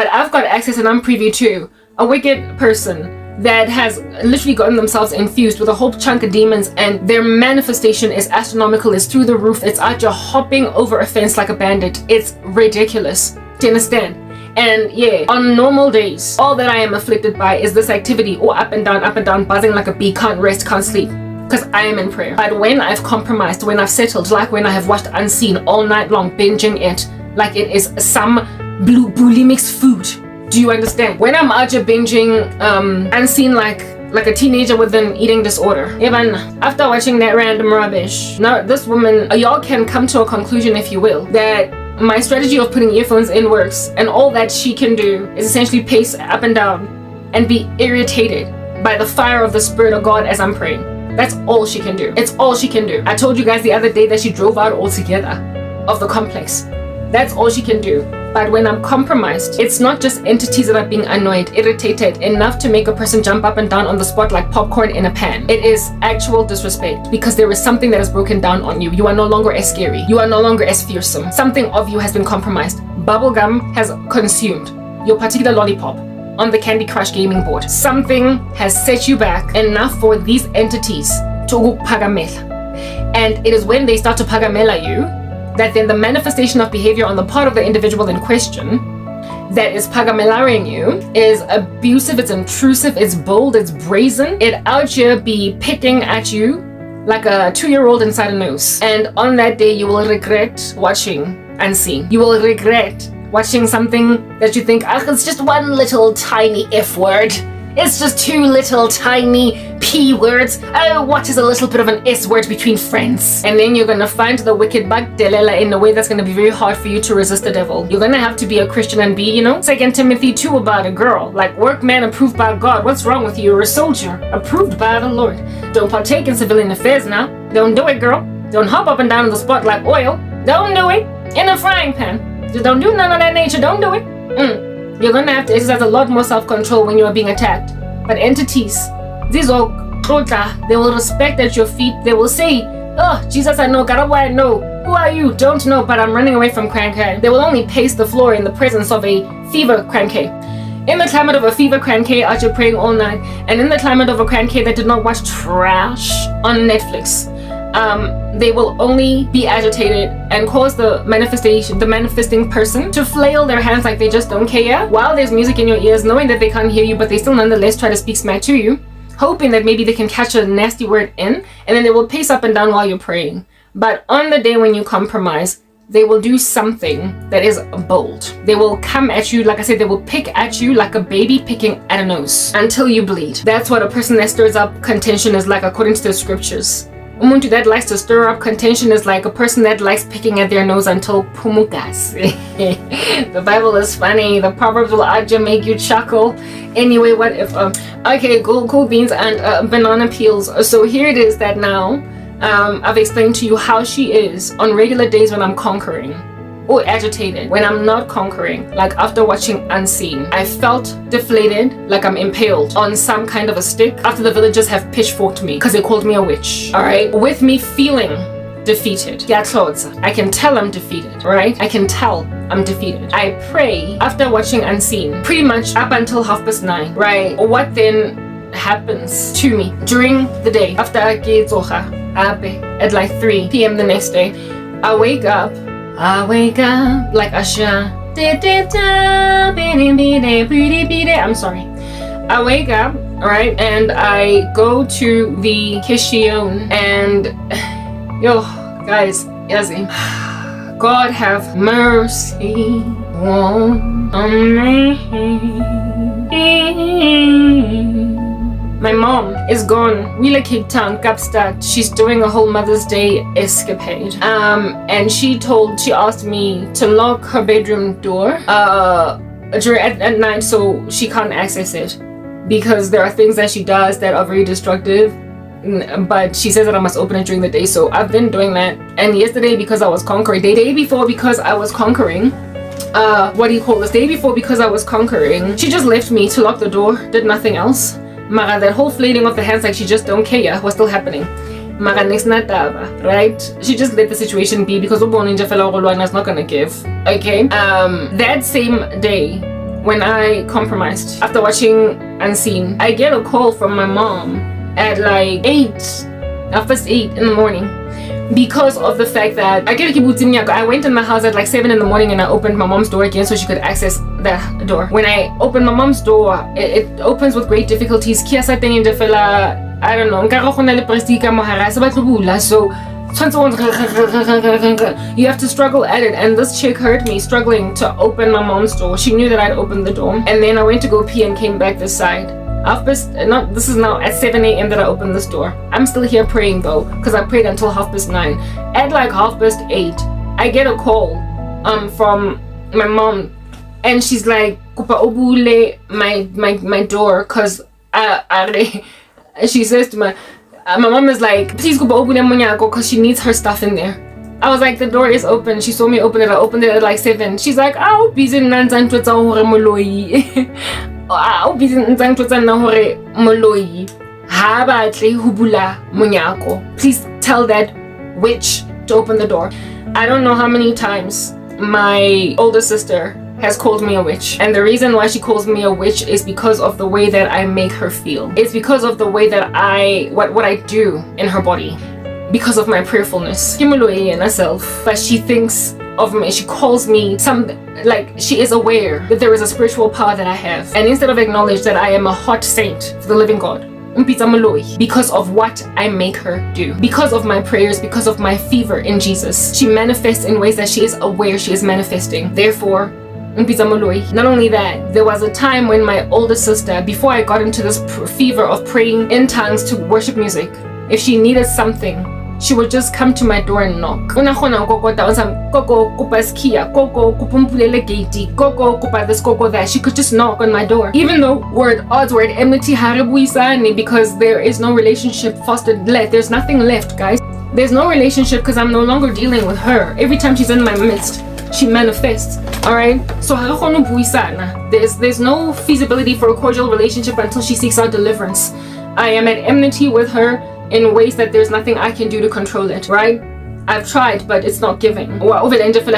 But I've got access and I'm privy to a wicked person that has literally gotten themselves infused with a whole chunk of demons, and their manifestation is astronomical, it's through the roof, it's out, you're hopping over a fence like a bandit. It's ridiculous. Do you understand? And yeah, on normal days, all that I am afflicted by is this activity, up and down, buzzing like a bee, can't rest, can't sleep, because I am in prayer. But when I've compromised, when I've settled, like when I have watched Unseen all night long, binging it like it is some bulimic food. Do you understand? When I'm out here binging Unseen like a teenager with an eating disorder. Even after watching that random rubbish, now this woman, y'all can come to a conclusion, if you will, that my strategy of putting earphones in works, and all that she can do is essentially pace up and down and be irritated by the fire of the Spirit of God as I'm praying. That's all she can do. It's all she can do. I told you guys the other day that she drove out altogether of the complex. That's all she can do. But when I'm compromised, it's not just entities that are being annoyed, irritated, enough to make a person jump up and down on the spot like popcorn in a pan. It is actual disrespect, because there is something that is broken down on you. You are no longer as scary. You are no longer as fearsome. Something of you has been compromised. Bubblegum has consumed your particular lollipop on the Candy Crush gaming board. Something has set you back enough for these entities to pagamela. And it is when they start to pagamela you that then the manifestation of behavior on the part of the individual in question that is pagamelaring you is abusive, it's intrusive, it's bold, it's brazen. It out here be picking at you like a 2-year-old inside a nose. And on that day, you will regret watching Unseen. You will regret watching something that you think, it's just one little tiny F word. It's just 2 little tiny P words. Oh, what is a little bit of an S word between friends? And then you're gonna find the wicked Bagdelela in a way that's gonna be very hard for you to resist the devil. You're gonna have to be a Christian and be, 2 Timothy 2 about a girl. Like, workman approved by God. What's wrong with you? You're a soldier approved by the Lord. Don't partake in civilian affairs now. Don't do it, girl. Don't hop up and down on the spot like oil. Don't do it. In a frying pan. Just don't do none of that nature. Don't do it. You're gonna have to exercise a lot more self-control when you are being attacked. But entities, these are klota, they will respect at your feet. They will say, oh, Jesus, I know, Karabo, I know. Who are you? Don't know, but I'm running away from cranky. They will only pace the floor in the presence of a fever cranky. In the climate of a fever cranky, after praying all night, and in the climate of a cranky that did not watch trash on Netflix, they will only be agitated and cause the manifesting person to flail their hands like they just don't care while there's music in your ears, knowing that they can't hear you, but they still nonetheless try to speak smack to you, hoping that maybe they can catch a nasty word in, and then they will pace up and down while you're praying. But on the day when you compromise, they will do something that is bold. They will come at you, like I said, they will pick at you like a baby picking at a nose until you bleed. That's what a person that stirs up contention is like, according to the scriptures. Umuntu that likes to stir up contention is like a person that likes picking at their nose until pumukas. The Bible is funny. The Proverbs will actually make you chuckle. Anyway, what if okay, cool beans and banana peels. So here it is that now I've explained to you how she is on regular days when I'm conquering or agitated. When I'm not conquering, like after watching Unseen, I felt deflated, like I'm impaled on some kind of a stick after the villagers have pitchforked me because they called me a witch. All right, with me feeling defeated. I can tell I'm defeated, right? I can tell I'm defeated. I pray after watching Unseen pretty much up until 9:30, right? What then happens to me during the day after at like 3 p.m. the next day? I wake up like Asha. I'm sorry. I wake up, right, and I go to the Kishion, and yo, guys, Yazi, God have mercy on me. My mom is gone. We like Cape Town, Kapstad. She's doing a whole Mother's Day escapade. And she asked me to lock her bedroom door at night so she can't access it, because there are things that she does that are very destructive. But she says that I must open it during the day, so I've been doing that. And yesterday, because I was conquering, the day before, because I was conquering, day before, because I was conquering, she just left me to lock the door, did nothing else. Mara, that whole flailing of the hands like she just don't care was still happening. Mara, next nataba, right? She just let the situation be because Hlongwane is not gonna give. Okay. That same day, when I compromised. After watching Unseen, I get a call from my mom at like 8 in the morning. Because of the fact that I went in the house at like 7 in the morning and I opened my mom's door again so she could access that door. When I opened my mom's door, it opens with great difficulties. I don't know. So you have to struggle at it, and this chick heard me struggling to open my mom's door. She knew that I'd opened the door, and then I went to go pee and came back this side. This is now at 7 a.m. that I opened this door. I'm still here praying though, because I prayed until 9:30. At like 8:30, I get a call from my mom, and she's like, "Kupa obule my door," because she says to my mom is like, "Please kupa obule munyako," because she needs her stuff in there. I was like, the door is open. She saw me open it. I opened it at like 7. She's like, "Oh, busy nanzantwetsa hore moloi." Please tell that witch to open the door. I don't know how many times my older sister has called me a witch, and the reason why she calls me a witch is because of the way that I make her feel. It's because of the way that what I do in her body, because of my prayerfulness. But she thinks of me, she calls me like she is aware that there is a spiritual power that I have, and instead of acknowledge that I am a hot saint for the living God, because of what I make her do, because of my prayers, because of my fever in Jesus, she manifests in ways that she is aware she is manifesting. Therefore, not only that, there was a time when my older sister, before I got into this fever of praying in tongues to worship music, if she needed something, she would just come to my door and knock. She could just knock on my door. Even though odds were at enmity, because there is no relationship fostered left. There's nothing left, guys. There's no relationship because I'm no longer dealing with her. Every time she's in my midst, she manifests. Alright? So there's no feasibility for a cordial relationship until she seeks out deliverance. I am at enmity with her in ways that there's nothing I can do to control it, right? I've tried, but it's not giving.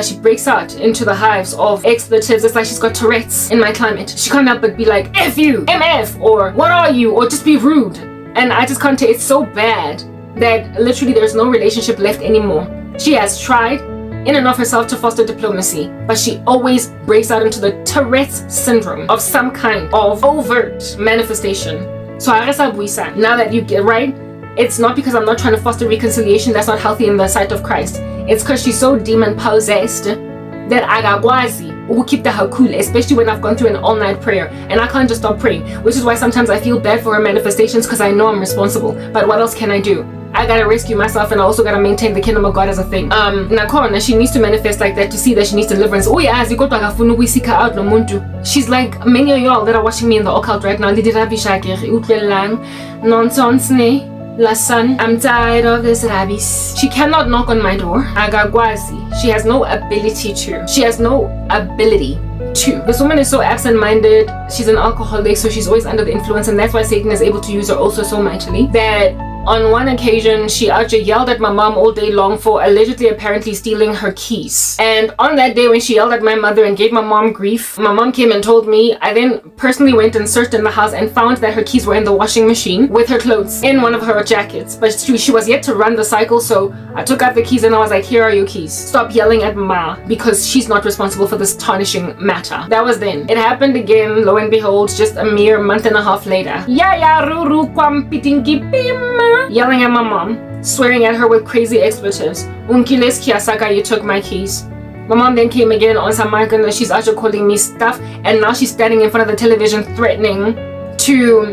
She breaks out into the hives of expletives. It's like she's got Tourette's in my climate. She can't help but be like, F you, MF, or what are you, or just be rude. And I just can't take it. It's so bad that literally there's no relationship left anymore. She has tried in and of herself to foster diplomacy, but she always breaks out into the Tourette's syndrome of some kind of overt manifestation. So now that you get right, it's not because I'm not trying to foster reconciliation. That's not healthy in the sight of Christ. It's because she's so demon possessed that agagwazi will keep her cool, especially when I've gone through an all-night prayer and I can't just stop praying, which is why sometimes I feel bad for her manifestations because I know I'm responsible. But what else can I do? I gotta rescue myself, and I also gotta maintain the kingdom of God as a thing. Nakona, she needs to manifest like that to see that she needs deliverance. Oh yeah, she's like many of y'all that are watching me in the occult right now. Nonsense, ne? Listen, I'm tired of this rabbis. She cannot knock on my door. Agagwazi. She has no ability to. She has no ability to. This woman is so absent-minded. She's an alcoholic, so she's always under the influence, and that's why Satan is able to use her also so mightily. That on one occasion, she actually yelled at my mom all day long for apparently stealing her keys. And on that day when she yelled at my mother and gave my mom grief, my mom came and told me. I then personally went and searched in the house and found that her keys were in the washing machine with her clothes in one of her jackets. But she was yet to run the cycle, so I took out the keys and I was like, here are your keys. Stop yelling at Ma, because she's not responsible for this tarnishing matter. That was then. It happened again, lo and behold, just a mere month and a half later. Yelling at my mom, swearing at her with crazy expletives. Unkiles kiasaka, you took my keys. My mom then came again on some mic and she's actually calling me stuff, and now she's standing in front of the television threatening to,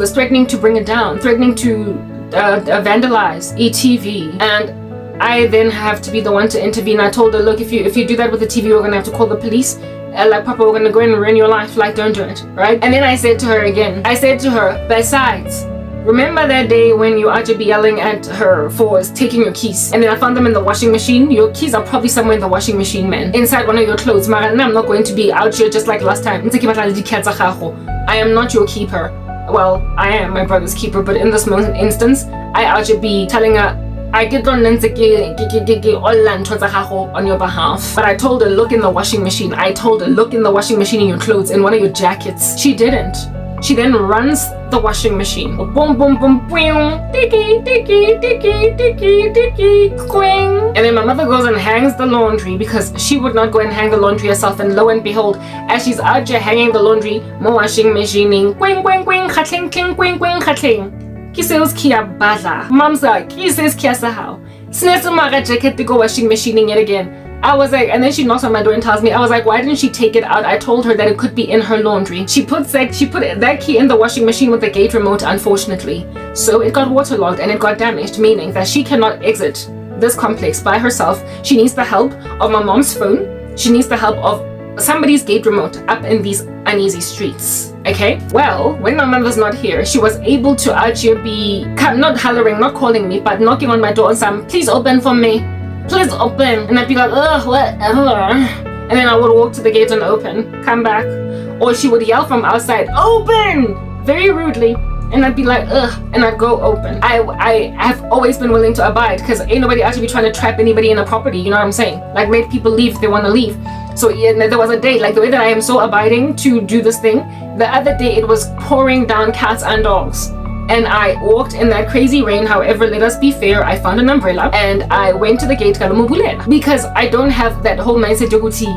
threatening to bring it down, threatening to vandalize ETV. And I then have to be the one to intervene. I told her, look, if you do that with the TV, we're gonna have to call the police. Like, Papa, we're gonna go in and ruin your life. Like, don't do it, right? And then I said to her again, besides, remember that day when you actually be yelling at her for taking your keys, and then I found them in the washing machine? Your keys are probably somewhere in the washing machine, man, inside one of your clothes. Mara, I'm not going to be out here just like last time. I am not your keeper. Well, I am my brother's keeper, but in this instance, I actually be telling her, I did not on your behalf. But I told her, look in the washing machine. I told her, look in the washing machine in your clothes, in one of your jackets. She didn't. She then runs the washing machine. Boom, boom, boom, boom. Dicky, dicky, dicky, dicky, dicky, quing. And then my mother goes and hangs the laundry because she would not go and hang the laundry herself. And lo and behold, as she's out there hanging the laundry, my washing machine, quing, quing, quing, khatling, kling, quing, quing, khatling. Kiseos kia bala. Mom's like, kises kia sahau. Snesumara jacket to go washing machine yet again. I was like, and then she knocks on my door and tells me, I was like, why didn't she take it out? I told her that it could be in her laundry. She put that key in the washing machine with the gate remote, unfortunately. So it got waterlogged and it got damaged, meaning that she cannot exit this complex by herself. She needs the help of my mom's phone. She needs the help of somebody's gate remote up in these uneasy streets. Okay, well, when my mother's not here, she was able to actually be not hollering, not calling me, but knocking on my door and saying, please open for me. Please open. And I'd be like, ugh, whatever. And then I would walk to the gate and open, come back. Or she would yell from outside, open! Very rudely. And I'd be like, ugh, and I'd go open. I have always been willing to abide because ain't nobody actually be trying to trap anybody in a property, you know what I'm saying? Like, let people leave if they want to leave. So yeah, there was a day, like the way that I am so abiding to do this thing, the other day it was pouring down cats and dogs. And I walked in that crazy rain. However, let us be fair, I found an umbrella and I went to the gate because I don't have that whole mindset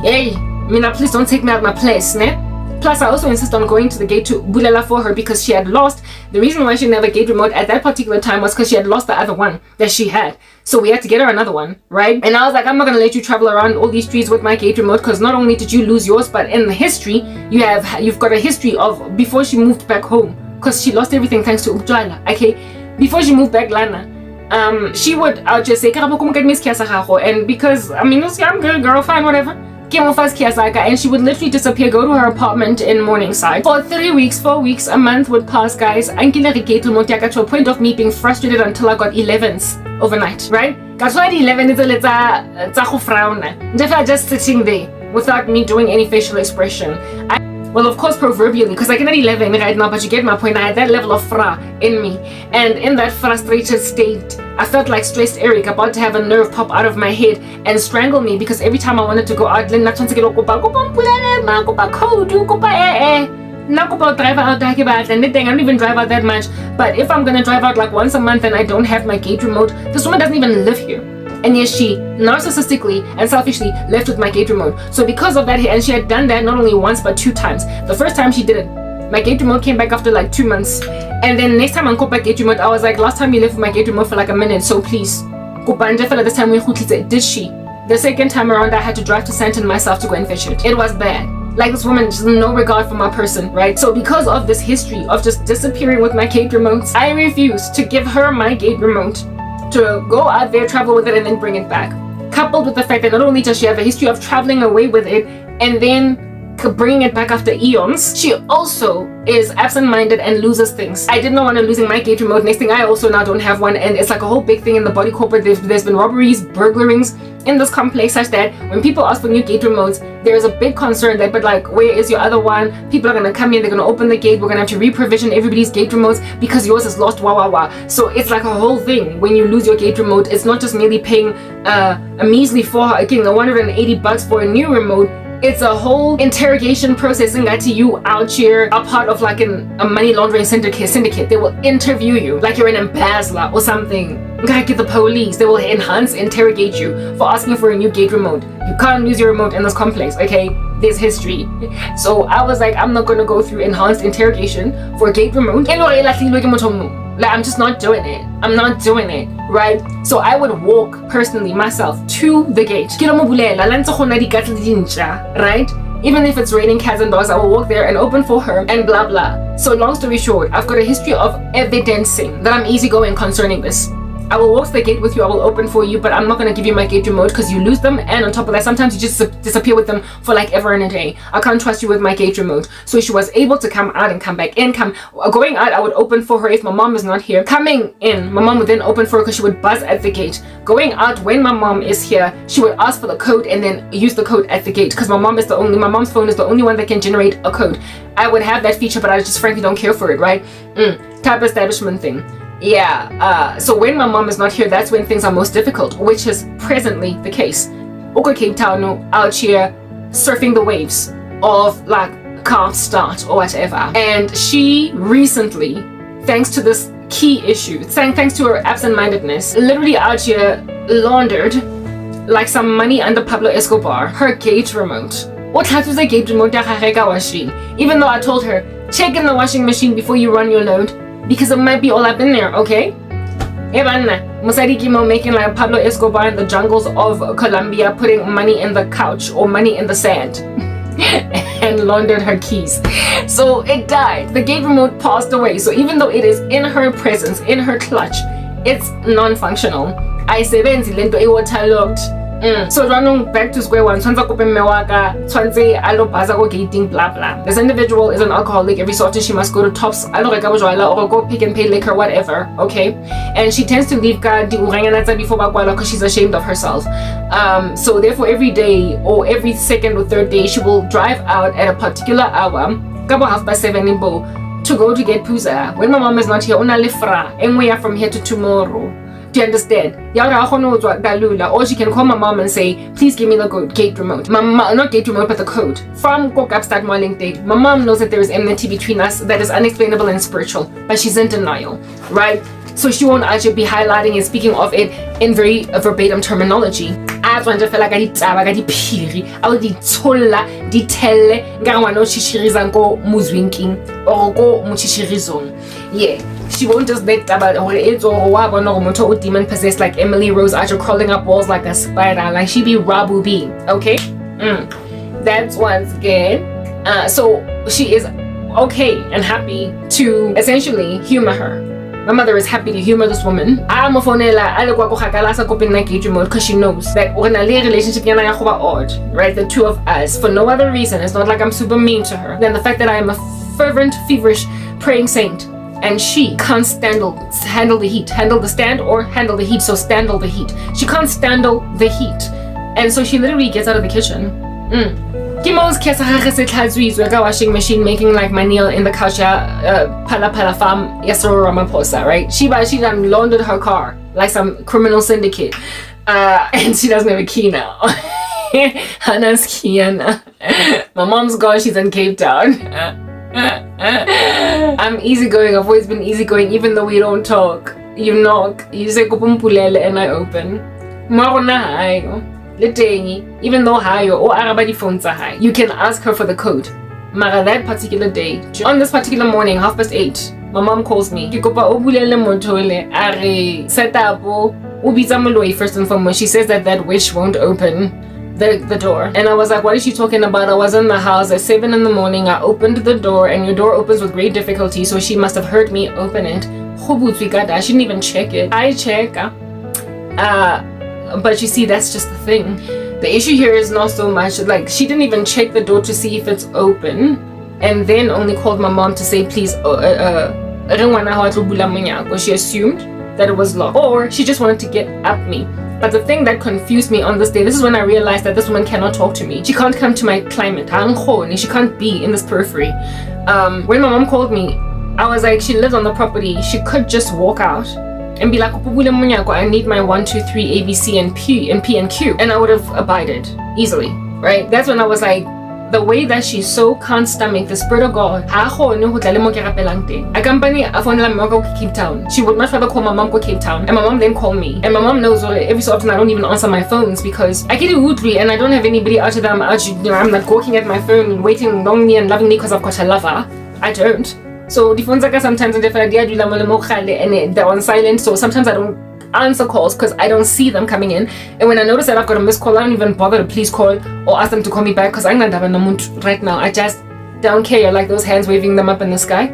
hey, mina, please don't take me out of my place, ne? Plus, I also insist on going to the gate to bulela for her because she had lost. The reason why she didn't have a gate remote at that particular time was because she had lost the other one that she had. So we had to get her another one, right? And I was like, I'm not going to let you travel around all these streets with my gate remote because not only did you lose yours, but in the history, you've got a history of before she moved back home. Because she lost everything thanks to Ujala. Okay, before she moved back, Lana, she would just say, Karabo, come get me kiasa. And because I mean, I'm girl, fine, whatever. And she would literally disappear, go to her apartment in Morningside. For 3 weeks, 4 weeks, a month would pass, guys. To a point of me being frustrated until I got 11s overnight, right? That's why the 11 is a little just sitting there without me doing any facial expression. Well, of course, proverbially, because I cannot 11 right now, but you get my point. I had that level of fra in me. And in that frustrated state, I felt like stressed Eric about to have a nerve pop out of my head and strangle me because every time I wanted to go out, I don't even drive out that much. But if I'm going to drive out like once a month and I don't have my gate remote, this woman doesn't even live here. And yes, she narcissistically and selfishly left with my gate remote. So because of that, and she had done that not only once but 2 times. The first time she did it, my gate remote came back after like 2 months. And then next time I got my gate remote, I was like, last time you left with my gate remote for like a minute, so please. This time did she? The second time around, I had to drive to Santon myself to go and fetch it. It was bad. Like this woman, just no regard for my person, right? So because of this history of just disappearing with my gate remotes, I refused to give her my gate remote to go out there, travel with it, and then bring it back. Coupled with the fact that not only does she have a history of traveling away with it and then bringing it back after eons, she also is absent-minded and loses things. I did not want her losing my gate remote. Next thing, I also now don't have one, and it's like a whole big thing in the body corporate. There's been robberies, burglarings in this complex, such that when people ask for new gate remotes, there is a big concern that, but like, where is your other one? People are gonna come in, they're gonna open the gate, we're gonna have to re-provision everybody's gate remotes because yours is lost, So it's like a whole thing when you lose your gate remote. It's not just merely paying a measly getting $180 for a new remote. It's a whole interrogation process, and to you out here a part of like a money laundering syndicate. They will interview you like you're an embezzler or something. Get the police. They will interrogate you for asking for a new gate remote. You can't use your remote in this complex, okay? There's history. So I was like, I'm not gonna go through enhanced interrogation for a gate remote. Like, I'm just not doing it. I'm not doing it, right? So I would walk personally myself to the gate. Right? Even if it's raining cats and dogs, I will walk there and open for her and blah blah. So long story short, I've got a history of evidencing that I'm easygoing concerning this. I will walk to the gate with you, I will open for you, but I'm not going to give you my gate remote because you lose them, and on top of that, sometimes you just disappear with them for like ever and a day. I can't trust you with my gate remote. So she was able to come out and come back in. Going out, I would open for her if my mom is not here. Coming in, my mom would then open for her because she would buzz at the gate. Going out, when my mom is here, she would ask for the code and then use the code at the gate because my mom's phone is the only one that can generate a code. I would have that feature, but I just frankly don't care for it, right? Type establishment thing. Yeah, so when my mom is not here, that's when things are most difficult, which is presently the case. Oko Cape Town out here surfing the waves of like calm start or whatever. And she recently, thanks to this key issue, thanks to her absent-mindedness, literally out here laundered like some money under Pablo Escobar, her gate remote. The gate remote, even though I told her, check in the washing machine before you run your load, because it might be all up in there, okay? Musadi Kimo making like Pablo Escobar in the jungles of Colombia, putting money in the couch or money in the sand and laundered her keys. So it died. The gate remote passed away. So even though it is in her presence, in her clutch, it's non-functional. I say lento e waterlogged. So running back to square one, gating, blah blah. This individual is an alcoholic. Every so often she must go to Tops, or go pick and pay liquor, whatever. Okay, and she tends to leave before because she's ashamed of herself. So therefore, every day or every second or third day, she will drive out at a particular hour, 7:30 in Bout, to go to get puza. When my mom is not here, and we are from here to tomorrow. Do you understand? Or she can call my mom and say, please give me the gate remote. Not gate remote, but the code. From Kokapstad Marling Date. My mom knows that there is enmity between us that is unexplainable and spiritual, but she's in denial, right? So she won't actually be highlighting and speaking of it in very verbatim terminology. As one feel like I di phiri, I would di tsolla, di telle, ngangwana chishirizan ko muzwinking or go muchishirizon. Yeah. She won't just let about it's or demon possessed like Emily Rose Archer crawling up walls like a spider, like she be Rabu B, okay? That's once again. So she is okay and happy to essentially humor her. My mother is happy to humor this woman. I'm a phone because she knows that when a relationship odd, right? The two of us, for no other reason. It's not like I'm super mean to her than the fact that I am a fervent, feverish, praying saint. And she can't handle the heat. Handle the stand or handle the heat. So standle the heat. She can't standle the heat. And so she literally gets out of the kitchen. Kimo's washing machine making like my nail in the couch pala farm Yasoro Ramaphosa, right? She done laundered her car like some criminal syndicate. And she doesn't have a key now. Hannah's key. My mom's gone, she's in Cape Town. I'm easygoing. I've always been easygoing, even though we don't talk. You knock, you say kupumpulele, and I open. Even though hayo or arabadi phones are high, you can ask her for the code. Mara that particular day, on this particular morning, 8:30, my mom calls me. First and foremost, she says that witch won't open the door. And I was like, what is she talking about? I was in the house at 7 in the morning. I opened the door and your door opens with great difficulty. So she must have heard me open it. I shouldn't even check it. I check. But you see, that's just the thing. The issue here is not so much like she didn't even check the door to see if it's open and then only called my mom to say, please, she assumed that it was locked or she just wanted to get at me. But the thing that confused me on this day, this is when I realized that this woman cannot talk to me. She can't come to my climate. She can't be in this periphery. When my mom called me, I was like, she lives on the property. She could just walk out and be like, I need my 1, 2, 3 ABC and P and Q. And I would have abided easily, right? That's when I was like, the way that she so can't stomach the spirit of God. A company Cape Town. She would much rather call my mom go Cape Town. And my mom then call me. And my mom knows every so often I don't even answer my phones because I get woodly and I don't have anybody out of them. I'm like walking at my phone, waiting longly and lovingly because I've got a lover. I don't. So the phones sometimes and they're on silent. So sometimes I don't answer calls because I don't see them coming in, and when I notice that I've got a missed call, I don't even bother to please call or ask them to call me back because I'm not having a mood right now. I just don't care. Like those hands waving them up in the sky.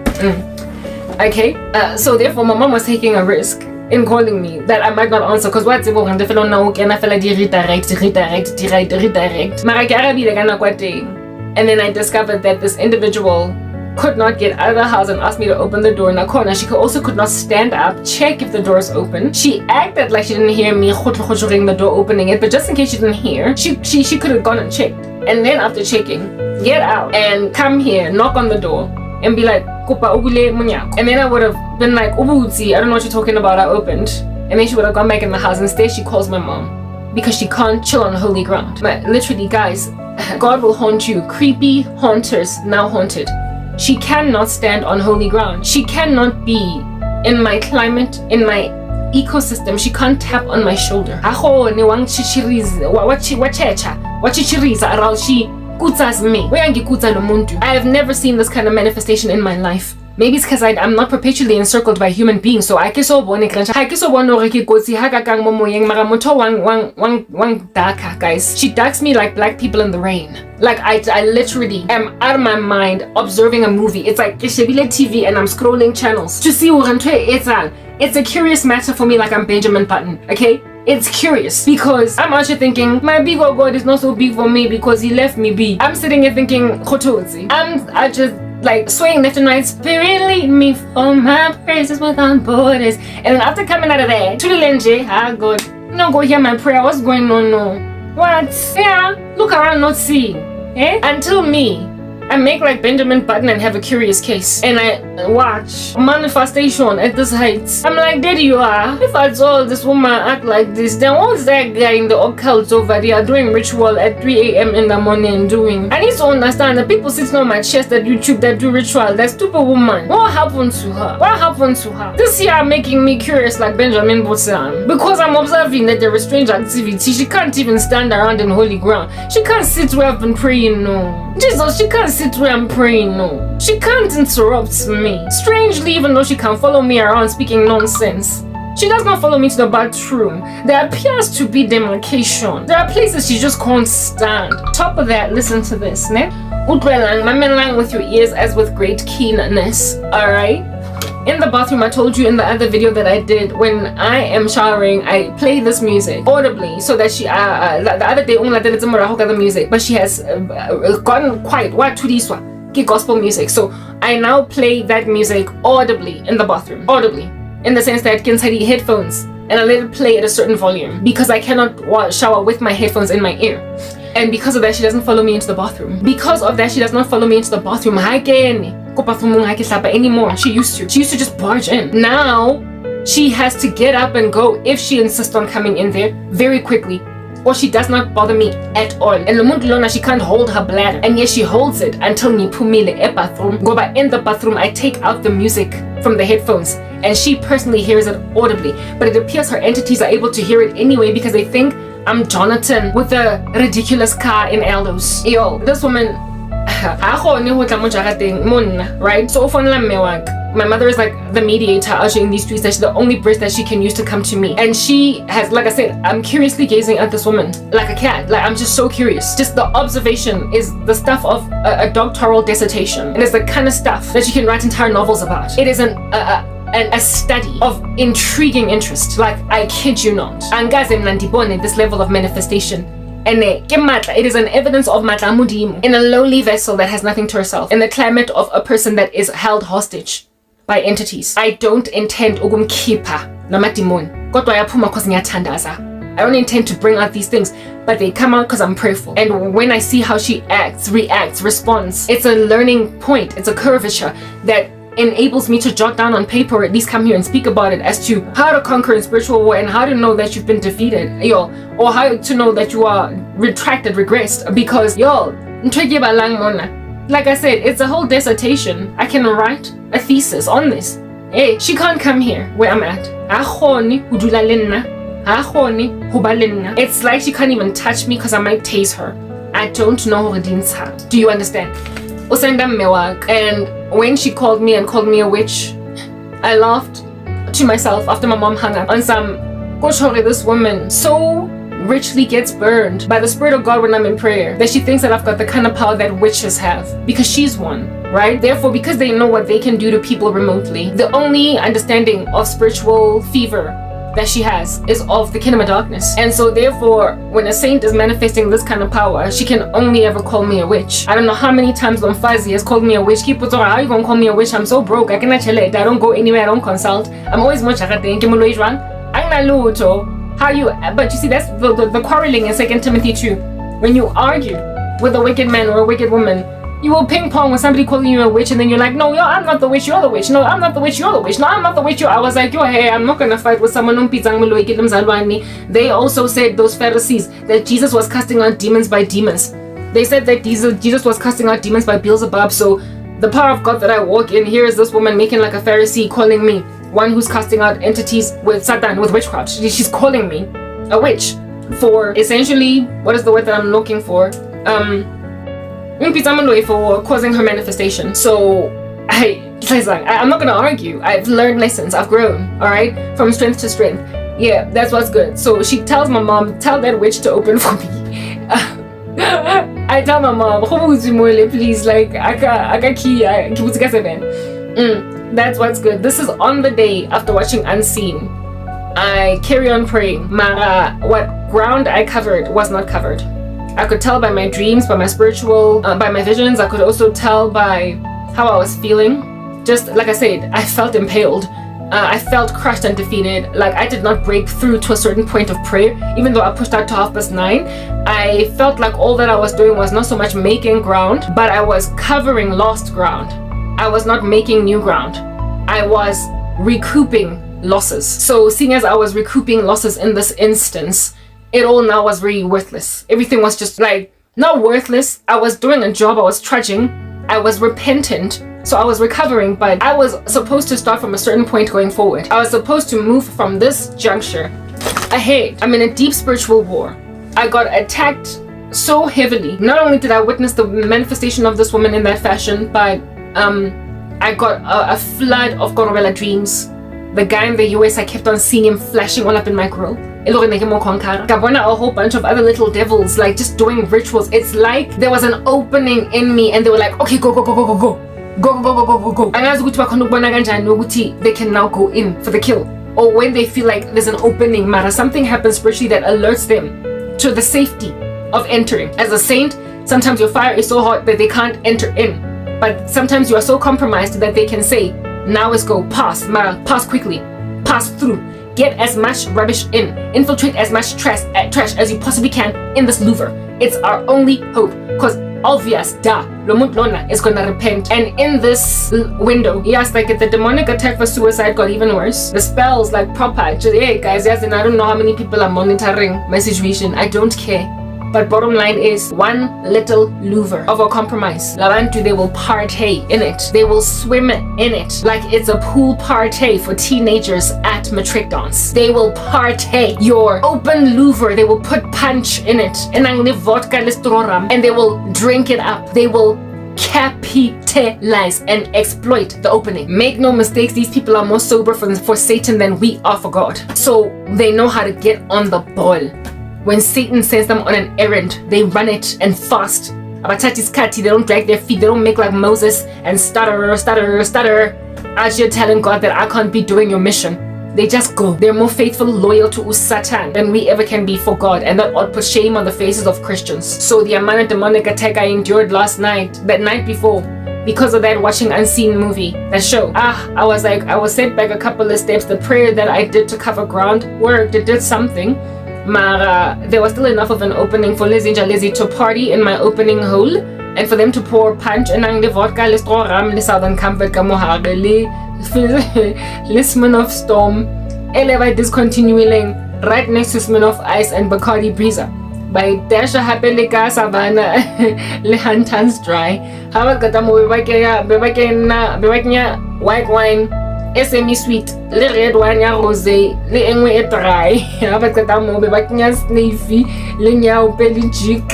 Okay, so therefore my mom was taking a risk in calling me that I might not answer because what's and I feel like redirect. And then I discovered that this individual could not get out of the house and asked me to open the door in a corner. She could not stand up, check if the door is open. She acted like she didn't hear me ring the door opening it, but just in case she didn't hear, she could have gone and checked. And then after checking, get out and come here, knock on the door. and be like, Kopa ubule munyako. And then I would have been like, Ubuzi, I don't know what you're talking about, I opened. And then she would have gone back in the house. Instead, she calls my mom because she can't chill on holy ground. But literally, guys, God will haunt you. Creepy haunters now haunted. She cannot stand on holy ground. She cannot be in my climate, in my ecosystem. She can't tap on my shoulder. I have never seen this kind of manifestation in my life. Maybe it's because I'm not perpetually encircled by human beings, so I can so guys. She ducks me like black people in the rain. Like I literally am out of my mind observing a movie. It's like TV and I'm scrolling channels to see what it's a curious matter for me, like I'm Benjamin Button, okay? It's curious because I'm actually thinking my big old God is not so big for me because he left me be. I'm sitting here thinking I just like swaying left and right. Spirit lead me for my praises without borders. And then after coming out of there, to the lenje, God, no go hear my prayer. What's going on? No, what? Yeah, look around, not seeing. Until me, I make like Benjamin Button and have a curious case, and I watch manifestation at this height. I'm like, there you are. If I saw this woman act like this, then what's that guy in the occult over there doing ritual at 3 a.m. in the morning doing? I need to understand that people sitting on my chest at YouTube that do ritual, that stupid woman. What happened to her? What happened to her? This year making me curious like Benjamin Button, because I'm observing that there is strange activity. She can't even stand around in holy ground. She can't sit where I've been praying, no. Jesus, she can't sit where I'm praying, no. She can't interrupt me. Strangely, even though she can follow me around speaking nonsense, she does not follow me to the bathroom. There appears to be demarcation. There are places she just can't stand. Top of that, listen to this, ne? Utwelang with your ears as with great keenness, alright? In the bathroom, I told you in the other video that I did, when I am showering, I play this music audibly so that she, the other day, the music, but she has gotten quiet. What to this one? Gospel music. So I now play that music audibly in the bathroom. Audibly. In the sense that I can carry headphones and I let it play at a certain volume because I cannot shower with my headphones in my ear. And because of that, she doesn't follow me into the bathroom. Because of that, she does not follow me into the bathroom. Anymore. She used to just barge in. Now she has to get up and go if she insists on coming in there very quickly, or she does not bother me at all. And Lona, she can't hold her bladder, and yet she holds it until nipumile e bathroom. Go by in the bathroom, I take out the music from the headphones, and she personally hears it audibly. But it appears her entities are able to hear it anyway because they think I'm Jonathan with a ridiculous car in Eldos. Yo, this woman. Right? So my mother is like the mediator out in these streets. That's the only bridge that she can use to come to me. And she has, like I said, I'm curiously gazing at this woman like a cat. Like, I'm just so curious. Just the observation is the stuff of a doctoral dissertation. And it's the kind of stuff that you can write entire novels about. It is a study of intriguing interest. Like, I kid you not. This level of manifestation. And it is an evidence of matlamudimu in a lowly vessel that has nothing to herself, in the climate of a person that is held hostage by entities. I don't intend ukumkhipha namadimon. Kodwa yaphuma cause ngiyathandaza. I don't intend to bring out these things, but they come out because I'm prayerful. And when I see how she acts, reacts, responds, it's a learning point. It's a curvature that enables me to jot down on paper, or at least come here and speak about it, as to how to conquer in spiritual war and how to know that you've been defeated, or how to know that you are regressed, because like I said, it's a whole dissertation. I can write a thesis on this. Hey, she can't come here where I'm at. It's like she can't even touch me because I might tase her. I don't know her. Do you understand? And when she called me and called me a witch, I laughed to myself after my mom hung up on some this woman so richly gets burned by the Spirit of God when I'm in prayer that she thinks that I've got the kind of power that witches have, because she's one, right? Therefore, because they know what they can do to people remotely, the only understanding of spiritual fever that she has is of the kingdom of darkness. And so therefore, when a saint is manifesting this kind of power, she can only ever call me a witch. I don't know how many times Lomfazi has called me a witch. Keep how are you gonna call me a witch? I'm so broke. I cannot tell it. I don't go anywhere. I don't consult. I'm always much how you, but you see, that's the quarreling in 2 Timothy 2. When you argue with a wicked man or a wicked woman, You will ping pong with somebody calling you a witch, and then you're like, no, yo, I'm not the witch, you're the witch. No, I'm not the witch, you're the witch. No, I'm not the witch, I was like, yo, hey, I'm not gonna fight with someone. They also said, those Pharisees, that Jesus was casting out demons by demons. They said that Jesus was casting out demons by Beelzebub. So the power of God that I walk in, here is this woman making like a Pharisee, calling me one who's casting out entities with Satan, with witchcraft. She's calling me a witch for essentially, what is the word that I'm looking for? For causing her manifestation. So I'm not gonna argue. I've learned lessons. I've grown, all right, from strength to strength. Yeah, that's what's good. So she tells my mom, tell that witch to open for me. I tell my mom, please, like I got key. That's what's good. This is on the day after watching Unseen. I carry on praying. Mara, what ground I covered was not covered. I could tell by my dreams, by my spiritual, by my visions. I could also tell by how I was feeling. Just like I said, I felt impaled. I felt crushed and defeated. Like I did not break through to a certain point of prayer, even though I pushed out to 9:30. I felt like all that I was doing was not so much making ground, but I was covering lost ground. I was not making new ground. I was recouping losses. So seeing as I was recouping losses in this instance, it all now was really worthless. Everything was just like, not worthless. I was doing a job, I was trudging, I was repentant, so I was recovering, but I was supposed to start from a certain point going forward. I was supposed to move from this juncture ahead. I'm in a deep spiritual war. I got attacked so heavily. Not only did I witness the manifestation of this woman in that fashion, but I got a flood of Gorobela dreams. The guy in the US, I kept on seeing him flashing all up in my grill. A whole bunch of other little devils, like just doing rituals. It's like there was an opening in me and they were like, okay, go. They can now go in for the kill. Or when they feel like there's an opening, Mara, something happens spiritually that alerts them to the safety of entering. As a saint, sometimes your fire is so hot that they can't enter in. But sometimes you are so compromised that they can say, now let's go, pass, Mara, pass quickly, pass through. Get as much rubbish in. Infiltrate as much trash as you possibly can in this louver. It's our only hope. Because obvious, Lomut Lona is gonna repent. And in this window, yes, like the demonic attack for suicide got even worse. The spells, like proper. Just, hey guys, yes, and I don't know how many people are monitoring my situation. I don't care. But bottom line is, one little louver of a compromise. Labantu, they will partay in it. They will swim in it like it's a pool partay for teenagers at matric dance. They will partay your open louver. They will put punch in it. And vodka and they will drink it up. They will capitalize and exploit the opening. Make no mistakes, these people are more sober for Satan than we are for God. So they know how to get on the ball. When Satan sends them on an errand, they run it and fast. They don't drag their feet, they don't make like Moses and stutter. As you're telling God that I can't be doing your mission. They just go. They're more faithful, loyal to Satan than we ever can be for God. And that ought put shame on the faces of Christians. So the amount of demonic attack I endured last night, that night before, because of that watching Unseen movie, that show. I was sent back a couple of steps. The prayer that I did to cover ground worked, it did something. There was still enough of an opening for Lizzie to party in my opening hole and for them to pour punch and ang vodka le ram le southern comfort ka mohare le Smirnoff Storm eleva discontinuing right next to Smirnoff Ice and Bacardi Breezer by Dasha hape le ka Savannah le Hunters Dry. Hawa kata mo bebakenya white wine semi-sweet, le red wine ya rosé, le engwe e dry. Ba tseta mo be ba kenya snaffy, le nyao peli jik.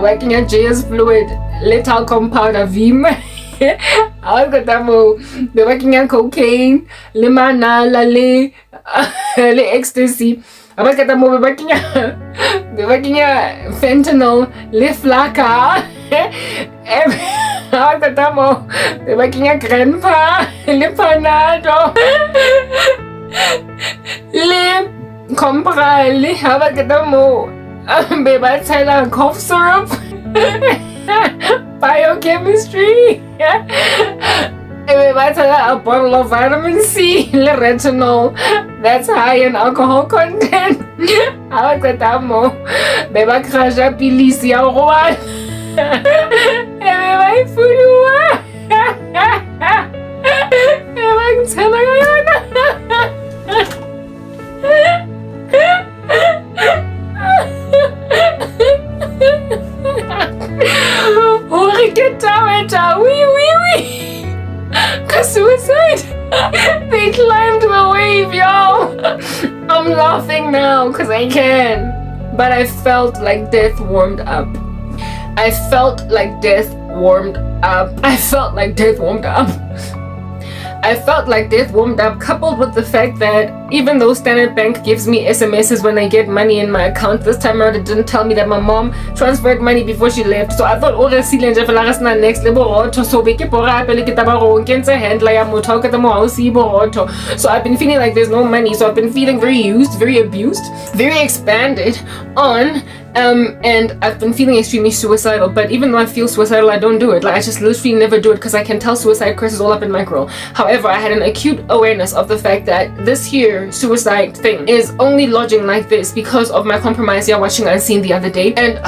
Ba kenya JS fluid, le talcum powder vim. Ba tseta mo be ba kenya cocaine, le manala le ecstasy. Ba tseta mo be ba kenya fentanyl, le flaka. Tamo, the waking grandpa, le panado, le compra, le habakatamo, baby, Tyler cough syrup, biochemistry, a bottle of vitamin C, le retinol, that's high in alcohol content. Habakatamo, baby, crasha pilisi, my food. Suicide. They climbed the wave, y'all. I'm laughing now because I can. But I felt like death warmed up. I felt like death warmed up. I felt like death warmed up. I felt like death warmed up, coupled with the fact that even though Standard Bank gives me SMSs when I get money in my account, this time around it didn't tell me that my mom transferred money before she left. So I thought, next level, so we keep so I've been feeling like there's no money. So I've been feeling very used, very abused, very expanded on. And I've been feeling extremely suicidal, but even though I feel suicidal, I don't do it. Like, I just literally never do it because I can tell suicide curses all up in my grill. However, I had an acute awareness of the fact that this here suicide thing is only lodging like this because of my compromise watching Unseen the other day. And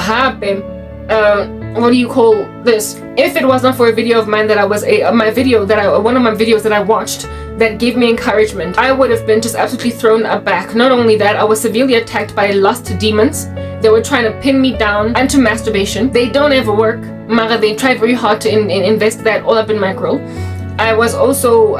what do you call this? If it was not for a video of mine that one of my videos that I watched that gave me encouragement, I would have been just absolutely thrown aback. Not only that, I was severely attacked by lust demons. They were trying to pin me down and to masturbation. They don't ever work. Mara, they tried very hard to invest that all up in my grill. I was also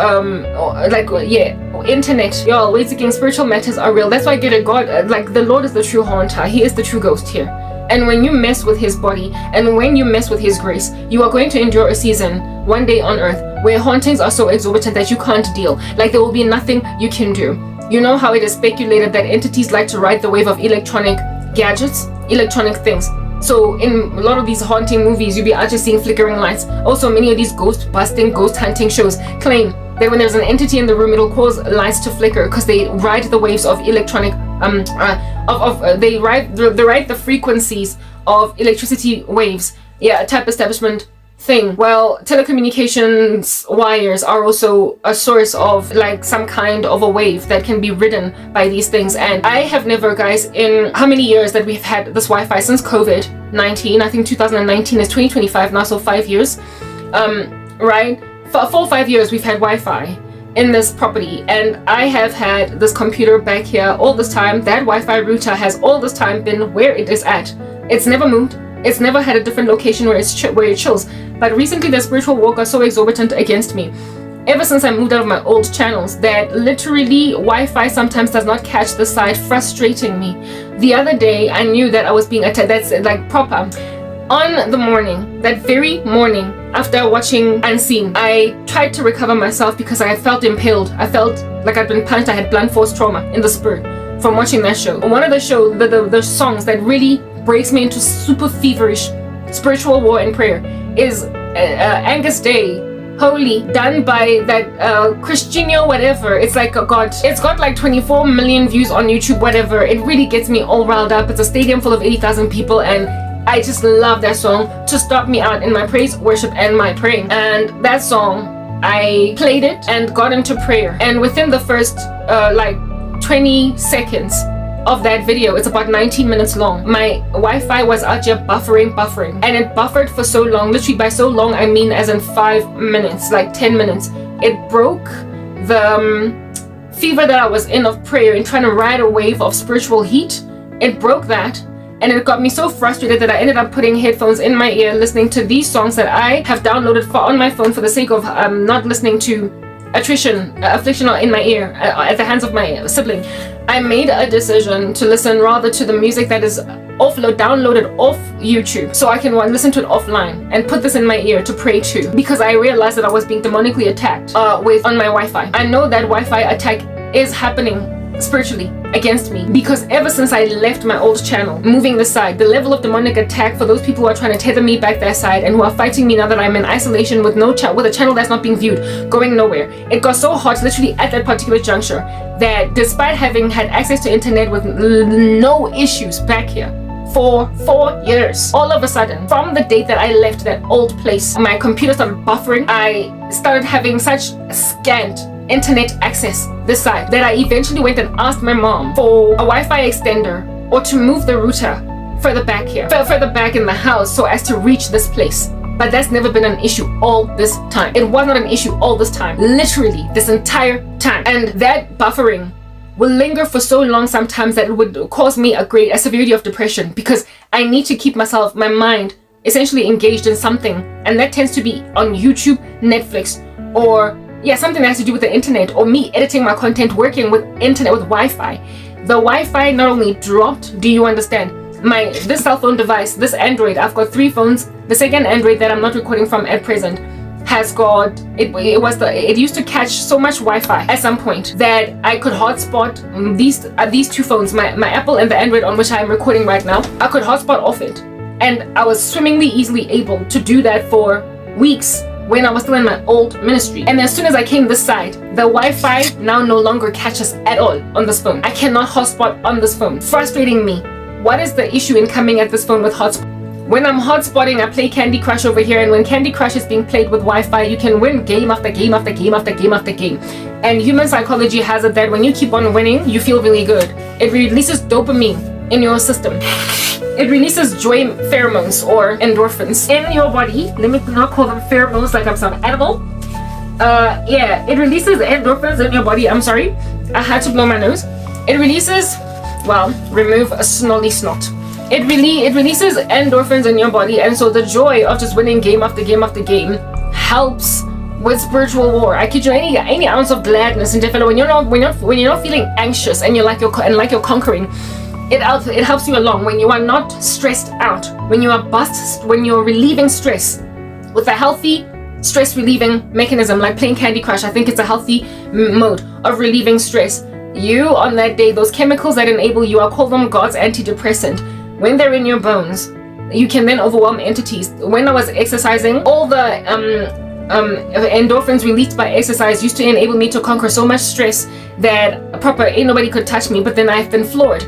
internet. Y'all, wait again, spiritual matters are real. That's why I get a God, like the Lord is the true haunter. He is the true ghost here. And when you mess with his body and when you mess with his grace, you are going to endure a season one day on earth where hauntings are so exorbitant that you can't deal. Like, there will be nothing you can do. You know how it is speculated that entities like to ride the wave of electronic gadgets, electronic things. So in a lot of these haunting movies, you'll be actually seeing flickering lights. Also, many of these ghost busting, ghost hunting shows claim that when there's an entity in the room, it'll cause lights to flicker because they ride the waves of electronic they ride the frequencies of electricity waves. Yeah, a type establishment thing. Well, telecommunications wires are also a source of like some kind of a wave that can be ridden by these things. And I have never, guys, in how many years that we've had this Wi-Fi since COVID-19, I think 2019 is 2025 now, so 5 years, right? For a full 5 years we've had Wi-Fi in this property, and I have had this computer back here all this time. That Wi-Fi router has all this time been where it is at. It's never moved. It's never had a different location where it chills. But recently the spiritual war got so exorbitant against me, ever since I moved out of my old channels, that literally Wi-Fi sometimes does not catch the side, frustrating me. The other day I knew that I was being attacked. That's like proper. On the morning, that very morning, after watching Unseen, I tried to recover myself because I felt impaled. I felt like I'd been punched. I had blunt force trauma in the spirit from watching that show. One of the songs that really breaks me into super feverish spiritual war and prayer is Angus Day, Holy, done by that Christinho whatever. It's like it's got like 24 million views on YouTube, whatever. It really gets me all riled up. It's a stadium full of 80,000 people, and I just love that song to start me out in my praise, worship, and my praying. And that song, I played it and got into prayer. And within the first 20 seconds of that video, it's about 19 minutes long, my Wi-Fi was out here buffering. And it buffered for so long, literally by so long, I mean as in 5 minutes, like 10 minutes. It broke the fever that I was in of prayer and trying to ride a wave of spiritual heat. It broke that. And it got me so frustrated that I ended up putting headphones in my ear, listening to these songs that I have downloaded on my phone for the sake of not listening to affliction in my ear at the hands of my sibling. I made a decision to listen rather to the music that is downloaded off YouTube, so I can listen to it offline and put this in my ear to pray to, because I realized that I was being demonically attacked on my Wi-Fi. I know that Wi-Fi attack is happening spiritually against me, because ever since I left my old channel, moving the side, the level of demonic attack for those people who are trying to tether me back their side and who are fighting me now that I'm in isolation with a channel that's not being viewed, going nowhere. It got so hot literally at that particular juncture that despite having had access to internet with no issues back here for 4 years, all of a sudden, from the date that I left that old place, my computer started buffering. I started having such scant internet access this side that I eventually went and asked my mom for a Wi-Fi extender or to move the router further back here, further back in the house, so as to reach this place. But that's never been an issue all this time. It was not an issue all this time. Literally, this entire time. And that buffering will linger for so long sometimes that it would cause me a severity of depression, because I need to keep my mind essentially engaged in something. And that tends to be on YouTube, Netflix, or something that has to do with the internet, or me editing my content, working with internet, with Wi-Fi. The Wi-Fi not only dropped, do you understand? This cell phone device, this Android, I've got 3 phones. The second Android that I'm not recording from at present has got, it used to catch so much Wi-Fi at some point that I could hotspot these 2 phones, my Apple and the Android on which I'm recording right now. I could hotspot off it, and I was swimmingly easily able to do that for weeks when I was still in my old ministry. And as soon as I came this side, the Wi-Fi now no longer catches at all on this phone. I cannot hotspot on this phone, frustrating me. What is the issue in coming at this phone with hotspot? When I'm hotspotting, I play Candy Crush over here, and when Candy Crush is being played with Wi-Fi, you can win game after game after game after game after game. And human psychology has it that when you keep on winning, you feel really good. It releases dopamine in your system. It releases joy pheromones or endorphins in your body. Let me not call them pheromones like I'm some animal. It releases endorphins in your body. I'm sorry, I had to blow my nose. It releases, remove a snolly snot. It releases endorphins in your body, and so the joy of just winning game after game after game helps with spiritual war. I kid you, any ounce of gladness and definitely when you're not feeling anxious and you're conquering, it helps you along. When you are not stressed out, when you are when you're relieving stress with a healthy stress relieving mechanism like playing Candy Crush, I think it's a healthy mode of relieving stress. You on that day, those chemicals that enable you, I call them God's antidepressant. When they're in your bones, you can then overwhelm entities. When I was exercising, all the endorphins released by exercise used to enable me to conquer so much stress that ain't nobody could touch me. But then I've been floored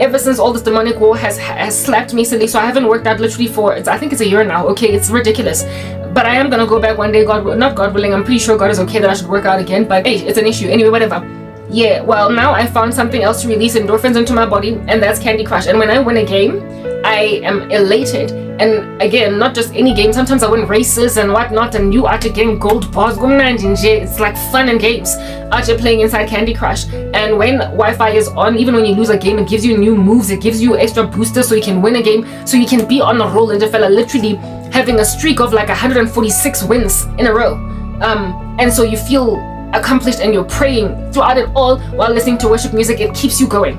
ever since all this demonic war has slapped me silly. So I haven't worked out literally I think it's a year now. Okay, it's ridiculous. But I am gonna go back one day, not God willing. I'm pretty sure God is okay that I should work out again. But hey, it's an issue anyway. Whatever. Yeah, well, now I found something else to release endorphins into my body, and that's Candy Crush. And when I win a game, I am elated. And again, not just any game. Sometimes I win races and whatnot, and you are getting gold bars. It's like fun and games after playing inside Candy Crush. And when Wi-Fi is on, even when you lose a game, it gives you new moves. It gives you extra boosters so you can win a game, so you can be on a roll. And the fella literally having a streak of like 146 wins in a row. And so you feel accomplished, and you're praying throughout it all while listening to worship music. It keeps you going.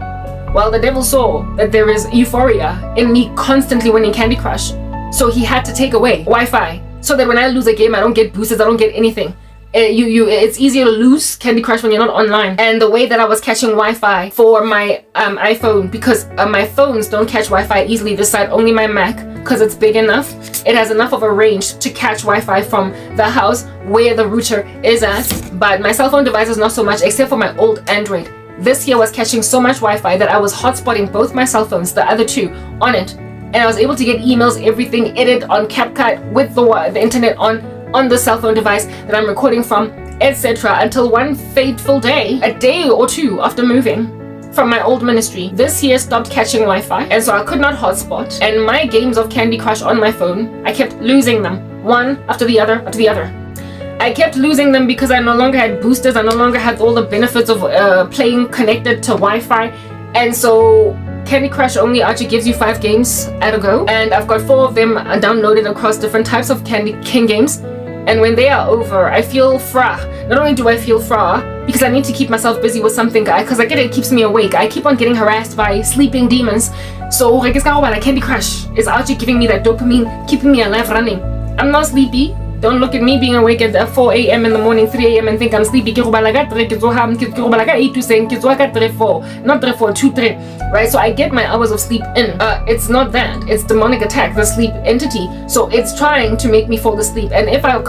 Well, the devil saw that there is euphoria in me constantly winning Candy Crush, so he had to take away Wi-Fi so that when I lose a game, I don't get boosters, I don't get anything. It's easier to lose Candy Crush when you're not online. And the way that I was catching Wi-Fi for my iPhone, because my phones don't catch Wi-Fi easily this side, only my Mac, because it's big enough. It has enough of a range to catch Wi-Fi from the house where the router is at. But my cell phone device is not so much, except for my old Android. This here was catching so much Wi-Fi that I was hotspotting both my cell phones, the other 2, on it. And I was able to get emails, everything, edit on CapCut with the internet on the cell phone device that I'm recording from, etc. Until one fateful day, a day or 2 after moving from my old ministry, this here stopped catching Wi-Fi, and so I could not hotspot. And my games of Candy Crush on my phone, I kept losing them, one after the other after the other. I kept losing them because I no longer had boosters. I no longer had all the benefits of playing connected to Wi-Fi. And so Candy Crush only actually gives you 5 games at a go, and I've got 4 of them downloaded across different types of King games. And when they are over, I feel fra. Not only do I feel fra, because I need to keep myself busy with something, because I get it keeps me awake. I keep on getting harassed by sleeping demons. So Candy Crush is actually giving me that dopamine, keeping me alive, running. I'm not sleepy. Don't look at me being awake at 4 a.m. in the morning, 3 a.m. and think I'm sleepy. Not 3, 4, 2, 3. Right? So I get my hours of sleep in. It's not that. It's demonic attack, the sleep entity. So it's trying to make me fall asleep. And if I'm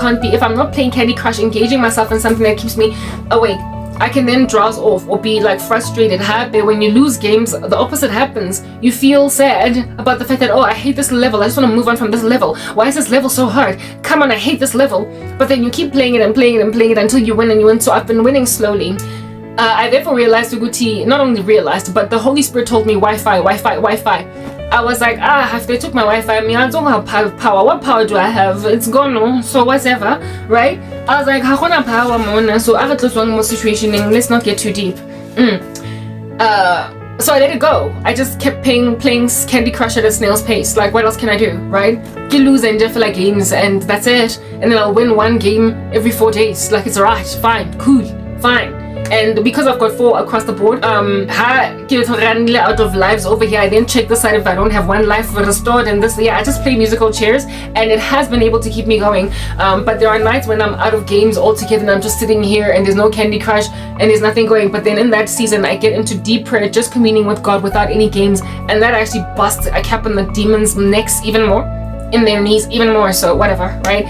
not playing Candy Crush, engaging myself in something that keeps me awake, I can then drowse off or be like frustrated, happy. When you lose games, the opposite happens. You feel sad about the fact that, oh, I hate this level. I just want to move on from this level. Why is this level so hard? Come on, I hate this level. But then you keep playing it and playing it and playing it until you win and you win. So I've been winning slowly. I therefore realized, Uguti, not only realized, but the Holy Spirit told me Wi-Fi. I was like, if they took my Wi-Fi, I don't have power. What power do I have? It's gone, no? So whatever, right? I was like, I don't power, mona. So I have one more situation. Let's not get too deep. So I let it go. I just kept playing Candy Crush at a snail's pace. Like, what else can I do, right? You lose and just like games, and that's it. And then I'll win one game every 4 days. Like, it's alright, fine, cool, fine. And because I've got 4 across the board, out of lives over here, I then check the side if I don't have one life restored, and this, I just play musical chairs, and it has been able to keep me going. But there are nights when I'm out of games altogether, and I'm just sitting here, and there's no Candy Crush, and there's nothing going. But then in that season, I get into deep prayer, just communing with God without any games, and that actually busts a cap in the demons' necks even more, in their knees even more. So whatever, right?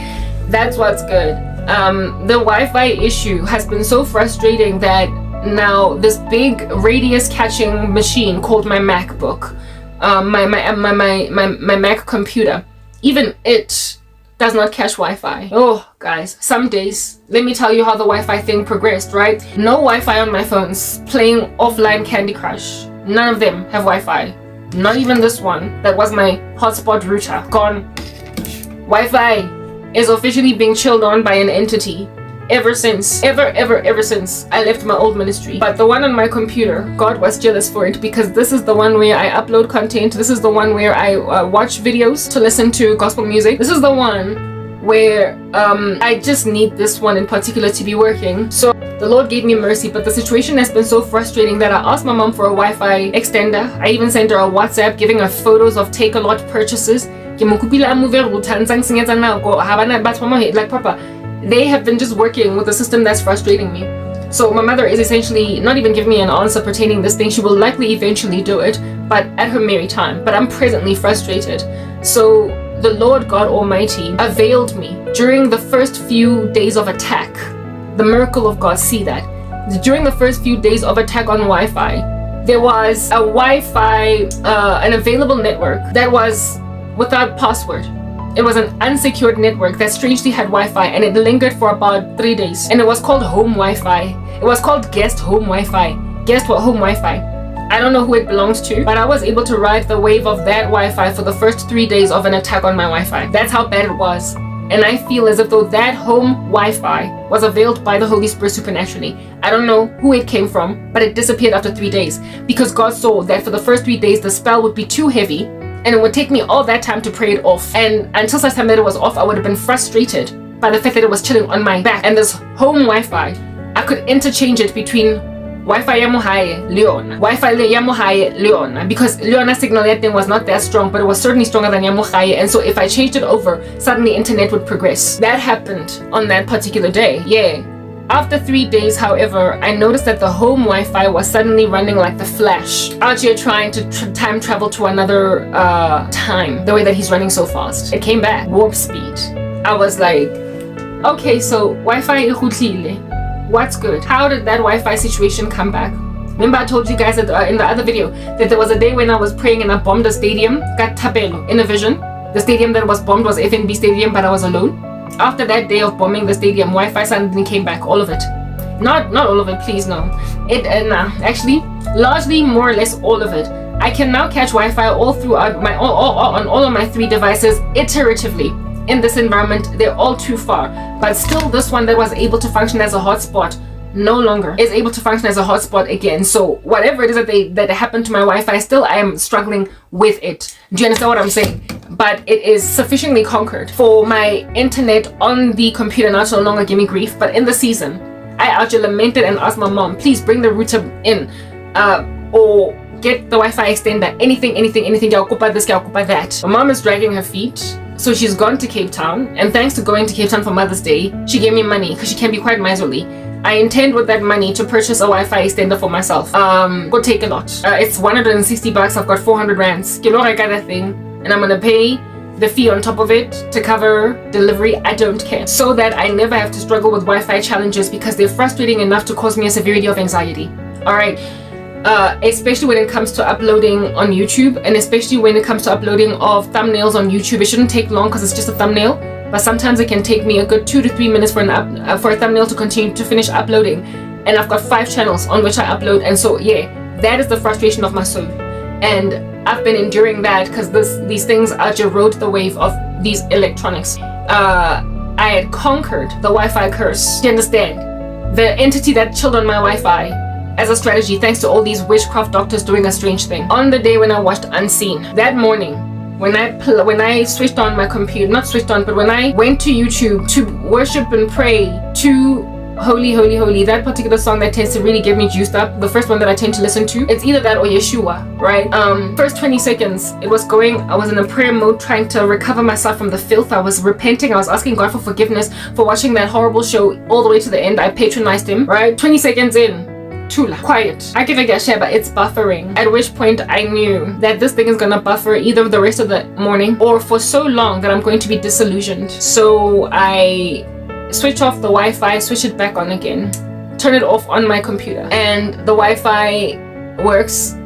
That's what's good. The Wi-Fi issue has been so frustrating that now this big radius catching machine called my MacBook, my Mac computer, even it does not catch Wi-Fi. Oh guys, some days, let me tell you how the Wi-Fi thing progressed, right? No Wi-Fi on my phones, playing offline Candy Crush. None of them have Wi-Fi. Not even this one that was my hotspot router. Gone. Wi-Fi is officially being chilled on by an entity ever since I left my old ministry. But the one on my computer, God was jealous for it, because this is the one where I upload content. This is the one where I watch videos to listen to gospel music. This is the one where I just need this one in particular to be working. So the Lord gave me mercy, but the situation has been so frustrating that I asked my mom for a Wi-Fi extender. I even sent her a WhatsApp giving her photos of take-a-lot purchases. Like, papa, they have been just working with a system that's frustrating me. So my mother is essentially not even giving me an answer pertaining this thing. She will likely eventually do it, but at her merry time. But I'm presently frustrated. So the Lord God Almighty availed me during the first few days of attack. The miracle of God, see that. During the first few days of attack on Wi-Fi, there was a Wi-Fi, an available network that was without password. It was an unsecured network that strangely had Wi-Fi, and it lingered for about 3 days. And it was called home Wi-Fi. It was called guest home Wi-Fi. Guest what home Wi-Fi? I don't know who it belongs to, but I was able to ride the wave of that Wi-Fi for the first 3 days of an attack on my Wi-Fi. That's how bad it was. And I feel as if though that home Wi-Fi was availed by the Holy Spirit supernaturally. I don't know who it came from, but it disappeared after 3 days, because God saw that for the first 3 days the spell would be too heavy, and it would take me all that time to pray it off. And until such time that it was off, I would have been frustrated by the fact that it was chilling on my back. And this home Wi-Fi, I could interchange it between Wi-Fi ya Mohae, Leona. Wi-Fi ya Mohae, Leona. Because Leona's signal that thing was not that strong, but it was certainly stronger than ya Mohae. And so if I changed it over, suddenly internet would progress. That happened on that particular day. Yeah. After 3 days, however, I noticed that the home Wi-Fi was suddenly running like the Flash, out here trying to time travel to another time, the way that he's running so fast. It came back, warp speed. I was like, okay, so Wi-Fi ikhutlile. What's good? How did that Wi-Fi situation come back? Remember I told you guys that, in the other video, that there was a day when I was praying and I bombed a stadium, got Tabelo, in a vision. The stadium that was bombed was FNB Stadium, but I was alone. After that day of bombing the stadium, Wi-Fi suddenly came back, all of it. Not all of it, please, no. Actually, largely, more or less, all of it. I can now catch Wi-Fi all throughout on all of my 3 devices iteratively. In this environment, they're all too far. But still, this one that was able to function as a hotspot no longer is able to function as a hotspot again. So whatever it is that happened to my Wi-Fi, still I am struggling with it. Do you understand what I'm saying? But it is sufficiently conquered for my internet on the computer not to no longer give me grief. But in the season, I actually lamented and asked my mom, please bring the router in, or get the Wi-Fi extender, anything, yakupa this, yakupa that. My mom is dragging her feet, so she's gone to Cape Town, and thanks to going to Cape Town for Mother's Day, she gave me money, because she can be quite miserly. I intend with that money to purchase a Wi-Fi extender for myself. Go take a lot. It's 160 bucks. I've got 400 rands. I got that thing, and I'm gonna pay the fee on top of it to cover delivery. I don't care, so that I never have to struggle with Wi-Fi challenges, because they're frustrating enough to cause me a severity of anxiety. All right. Especially when it comes to uploading on YouTube, and especially when it comes to uploading of thumbnails on YouTube. It shouldn't take long because it's just a thumbnail, but sometimes it can take me a good 2 to 3 minutes for a thumbnail to continue to finish uploading. And I've got 5 channels on which I upload, and so yeah, that is the frustration of my soul. And I've been enduring that because these things rode the wave of these electronics. I had conquered the Wi-Fi curse. Do you understand? The entity that chilled on my Wi-Fi as a strategy, thanks to all these witchcraft doctors doing a strange thing. On the day when I watched Unseen, that morning, when I switched on my computer, not switched on, but when I went to YouTube to worship and pray to Holy, Holy, Holy, that particular song that tends to really get me juiced up, the first one that I tend to listen to, it's either that or Yeshua, right? First 20 seconds, it was going, I was in a prayer mode trying to recover myself from the filth. I was repenting, I was asking God for forgiveness for watching that horrible show all the way to the end. I patronized him, right? 20 seconds in, Chula, quiet. I give a gasheba, it's buffering. At which point I knew that this thing is gonna buffer either the rest of the morning or for so long that I'm going to be disillusioned. So I switch off the Wi-Fi, switch it back on again, turn it off on my computer, and the Wi-Fi works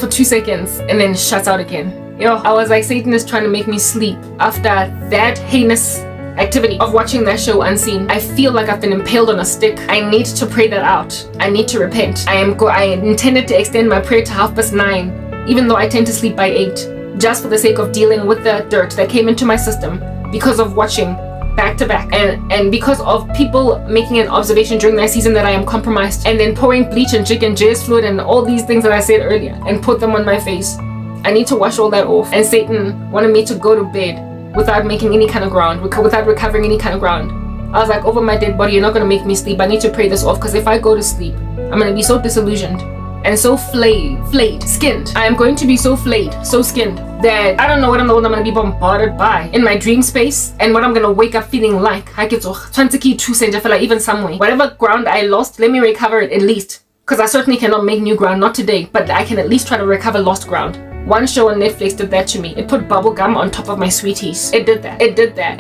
for 2 seconds and then shuts out again. Yo, I was like, Satan is trying to make me sleep after that heinous activity of watching that show Unseen. I feel like I've been impaled on a stick. I need to pray that out. I need to repent. I intended to extend my prayer to 9:30, even though I tend to sleep by 8, just for the sake of dealing with the dirt that came into my system because of watching back to back, and because of people making an observation during that season that I am compromised, and then pouring bleach and jig and jizz fluid and all these things that I said earlier and put them on my face. I need to wash all that off. And Satan wanted me to go to bed without making any kind of ground, without recovering any kind of ground. I was like, over my dead body, you're not going to make me sleep. I need to pray this off, because if I go to sleep, I'm going to be so disillusioned and so flayed, skinned. I am going to be so flayed, so skinned, that I don't know what I'm going to be bombarded by in my dream space, and what I'm going to wake up feeling like. Even some way. Whatever ground I lost, let me recover it at least. Because I certainly cannot make new ground, not today, but I can at least try to recover lost ground. One show on Netflix did that to me. It put bubble gum on top of my sweeties. It did that.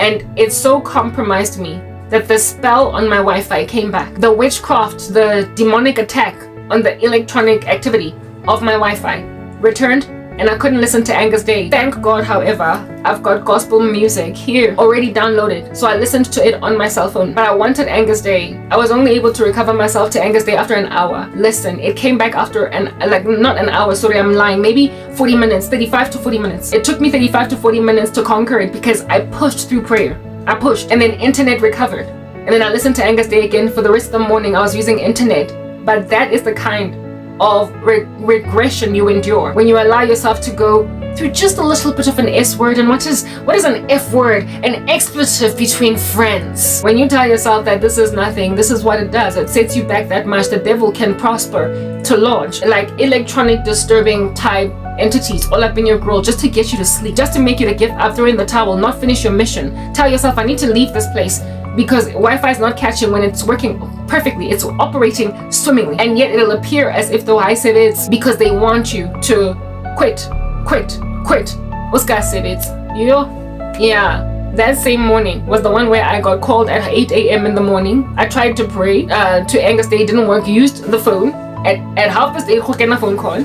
And it so compromised me that the spell on my Wi-Fi came back. The witchcraft, the demonic attack on the electronic activity of my Wi-Fi returned, and I couldn't listen to Angus Day. Thank God, however, I've got gospel music here already downloaded, so I listened to it on my cell phone. But I wanted Angus Day. I was only able to recover myself to Angus Day after an hour. Listen, it came back after not an hour, sorry, I'm lying, maybe 40 minutes, 35 to 40 minutes. It took me 35 to 40 minutes to conquer it because I pushed through prayer. I pushed, and then internet recovered. And then I listened to Angus Day again for the rest of the morning. I was using internet. But that is the kind of regression you endure when you allow yourself to go through just a little bit of an S word. And what is an F word? An expletive between friends. When you tell yourself that this is nothing, this is what it does. It sets you back that much. The devil can prosper to launch like electronic disturbing type entities all up in your grill just to get you to sleep, just to make you to give up, throw in the towel, not finish your mission. Tell yourself, I need to leave this place because Wi-Fi is not catching when it's working perfectly. It's operating swimmingly, and yet it'll appear as if the I said it's because they want you to quit. Oscar said it. Yeah. That same morning was the one where I got called at 8 a.m. in the morning. I tried to pray to Angus Day, didn't work. Used the phone at 8:30. A phone call.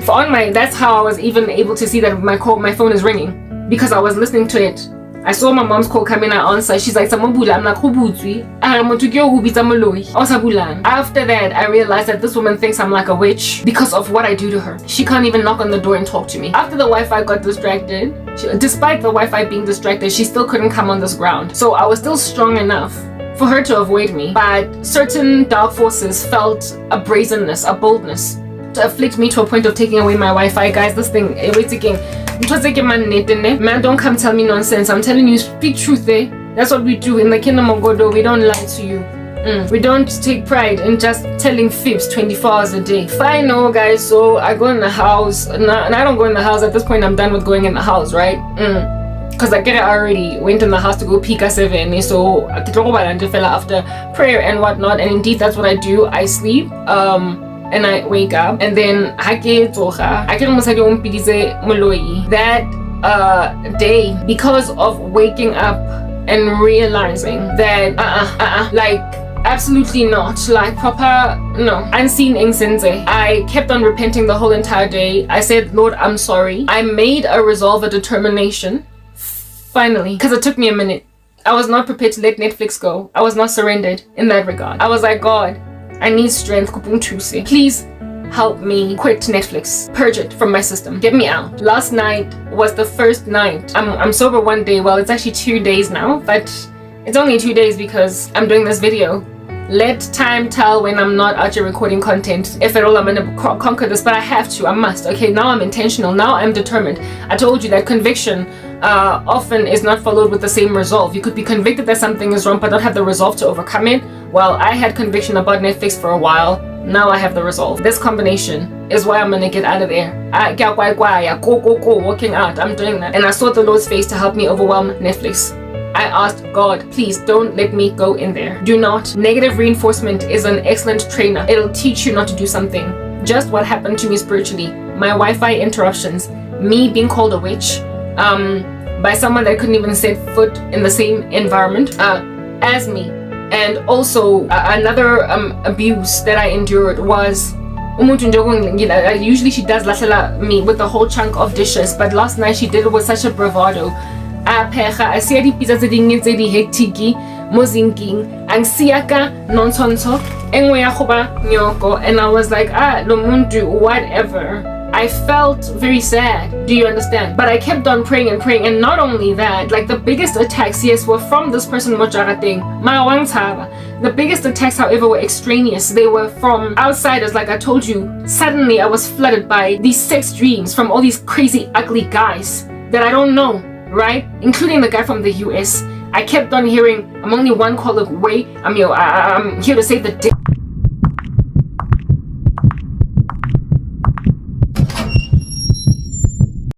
That's how I was even able to see that my phone is ringing, because I was listening to it. I saw my mom's call come in, I answer. She's like, Samabula. I'm like, after that, I realized that this woman thinks I'm like a witch because of what I do to her. She can't even knock on the door and talk to me. After the Wi-Fi got distracted, despite the Wi-Fi being distracted, she still couldn't come on this ground. So I was still strong enough for her to avoid me. But certain dark forces felt a brazenness, a boldness to afflict me to a point of taking away my Wi-Fi. Guys, this thing, man, don't come tell me nonsense. I'm telling you, speak truth, eh? That's what we do in the kingdom of God, though. We don't lie to you. We don't take pride in just telling fibs 24 hours a day. Fine, no, guys. So I go in the house, and I don't go in the house. At this point, I'm done with going in the house, right? Because I already went in the house to go peek at 7, so I could talk about it after prayer and whatnot. And indeed, that's what I do. I sleep, and I wake up, and then that day, because of waking up and realizing that like absolutely not, like proper no, unseen incense. I kept on repenting the whole entire day. I said, Lord, I'm sorry. I made a resolve, a determination, finally, because it took me a minute. I was not prepared to let Netflix go. I was not surrendered in that regard. I was like, God, I need strength. Please help me quit Netflix, purge it from my system, get me out. Last night was the first night. I'm sober one day. Well, it's actually 2 days now, but it's only 2 days because I'm doing this video. Let time tell when I'm not out here recording content. If at all, I'm gonna conquer this, but I have to, I must. Okay, now I'm intentional, now I'm determined. I told you that conviction often is not followed with the same resolve. You could be convicted that something is wrong, but not have the resolve to overcome it. Well, I had conviction about Netflix for a while. Now I have the resolve. This combination is why I'm gonna get out of there. Go, working out, I'm doing that. And I sought the Lord's face to help me overwhelm Netflix. I asked God, please don't let me go in there. Do not. Negative reinforcement is an excellent trainer. It'll teach you not to do something. Just what happened to me spiritually. My Wi-Fi interruptions. Me being called a witch. By someone that couldn't even set foot in the same environment as me. And also another abuse that I endured was usually she does lahlela me with a whole chunk of dishes, but last night she did it with such a bravado. I see the pizza tse di hectic mo zinking ang siaka nonsenso engwe ya goba nyoko, and I was like lo muntu whatever. I felt very sad, do you understand? But I kept on praying and praying, and not only that, like the biggest attacks, yes, were from this person Mojarating, the biggest attacks, however, were extraneous. They were from outsiders. Like I told you, suddenly I was flooded by these sex dreams from all these crazy ugly guys that I don't know, right? Including the guy from the US. I kept on hearing, I'm only one call away. I'm here to save the day.